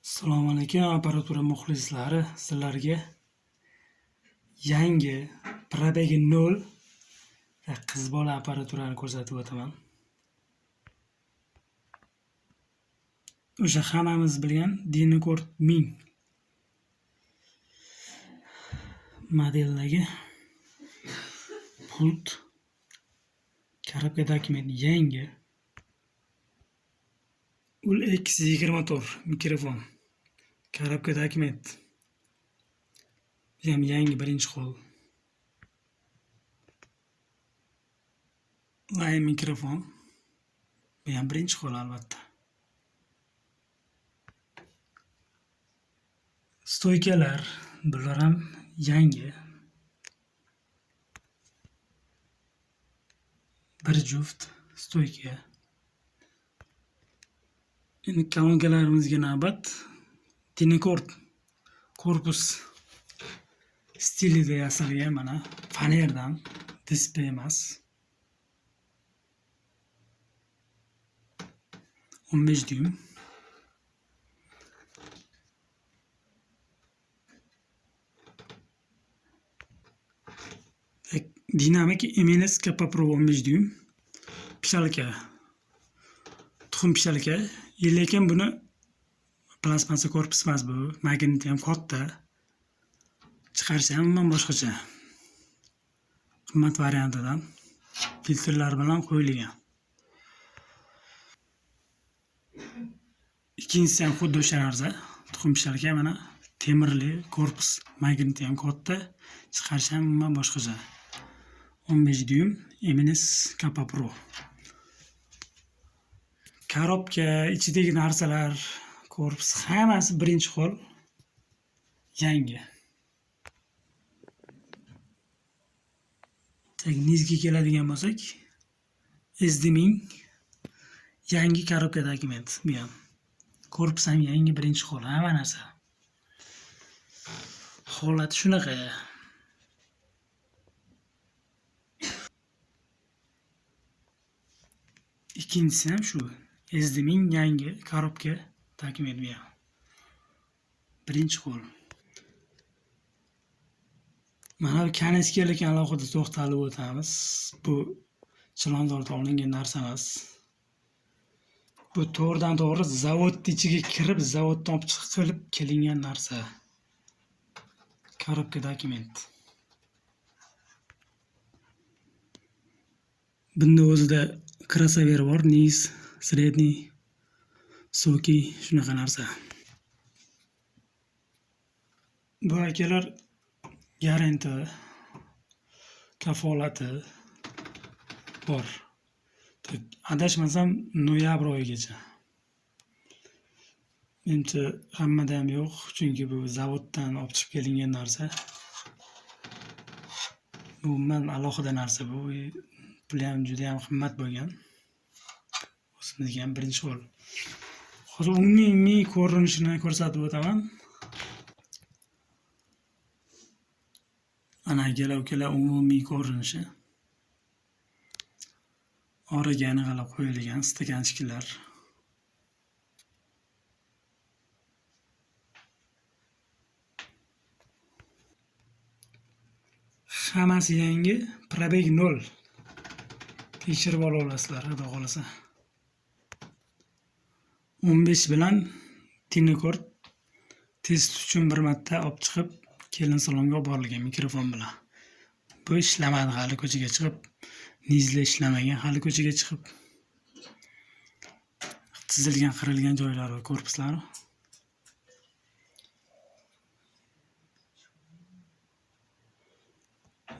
Assalomu alaykum apparatura muxlislari, sizlarga yangi probegi 0 va qiz bola apparaturani ko'rsatib o'taman. O'sha hammamiz bilgan Dynacort 1000 modeldagi pult, коробка dokument yangi ULX24 mikrofon, коробка dokument ham yangi birinchi qo'l. Line mikrofon bu ham birinchi qo'l albatta. Stoykalar bular ham yangi. Bir juft stoyka. Endi kolonkalarimizga navbat. Dynacort korpus stilida yasalgan mana fanerdan, displey emas. 15 düym. Dinamik MNS Kappa Pro 15 düym. Pishalka. Tuxum pishalka. Lekin buni plastmassa korpus emas bu. Magnit ham katta. Chiqarish ham umuman boshqacha. Qimmat variantidan filtrlar bilan qo'yilgan. Ikkinchisi ham xuddi o'sha narsa. Tuxum pishalka mana temirli korpus, magnit ham katta. Chiqarish ham umuman boshqacha. 15 düym MNS Kappa Pro. Korobka, ichidagi narsalar, korpus hammasi birinchi qo'l, yangi. Nizga keladigan bo'lsak, SD1000 yangi korobka dokument bu ham. Korpus ham yangi birinchi qo'l, hamma narsa. Holati shunaqa. Ikkinchisi ham shu. SD1000 yangi korobka dokument bu ham. Birinchi qo'l. Mana bu kaneskalarga alohida to'xtalib o'tamiz. Bu chilonzorda olingan narsa emas. Bu to'g'ridan to'g'ri zavod ichiga kirib, zavoddan olib chiqilib kelingan narsa. Korobka dokument. Bunda o'zida krasaveri bor, niz, sredniy, soki, shunaqa narsa. Bu akalar garanti, kafolati bor. Adashmasam noyabr oyigacha. Menimcha hammada ham yo'q, chunki bu zavoddan olib chiqib kelingan narsa. Bu umuman alohida narsa bu. Puli ham juda ham qimmat bo'lgan. O'zimizga ham birinchi qo'l. Hozir umumiy ko'rinishini ko'rsatib o'taman. Ana akalar umumiy ko'rinishi. Oraga aniqlab qo'yilgan stakanchiklar. Hammasi yangi, probeg 0. Tekshirib ola olasizlar, xudo xolasa. 15 bilan Dynacort test uchun bir marta olib chiqib, kelin salonga olib borilgan mikrofon bilan. Bu ishlamadi hali ko'chaga chiqib, nizla ishlamagan hali ko'chaga chiqib. Chizilgan, qirilgan joylari va korpuslari.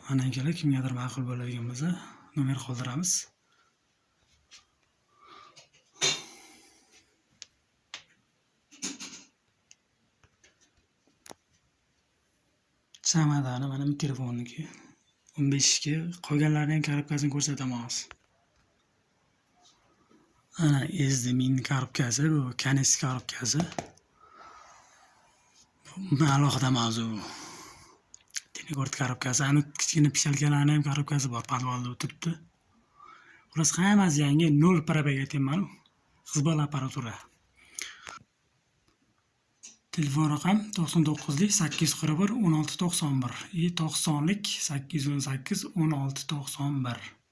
Ana akalar, kimgadir ma'qul bo'ladigan bo'lsa, nomer qoldiramiz. Chamadani mana mikrofonniki. 15 ga qolganlarning korobkasini ko'rsatamiz. Ana SD1000 korobkasi, bu kanes korobkasi. Bu alohida mavzu. Dynacort korobkasi, ana kichkina pishalkalarning ham korobkasi bor, podvalda o'tiribdi. Xullas hammasi yangi 0 probeg aytayman. Qiz bola apparatura. Telefon raqam 99lik 841 1691. 90lik 818 1691.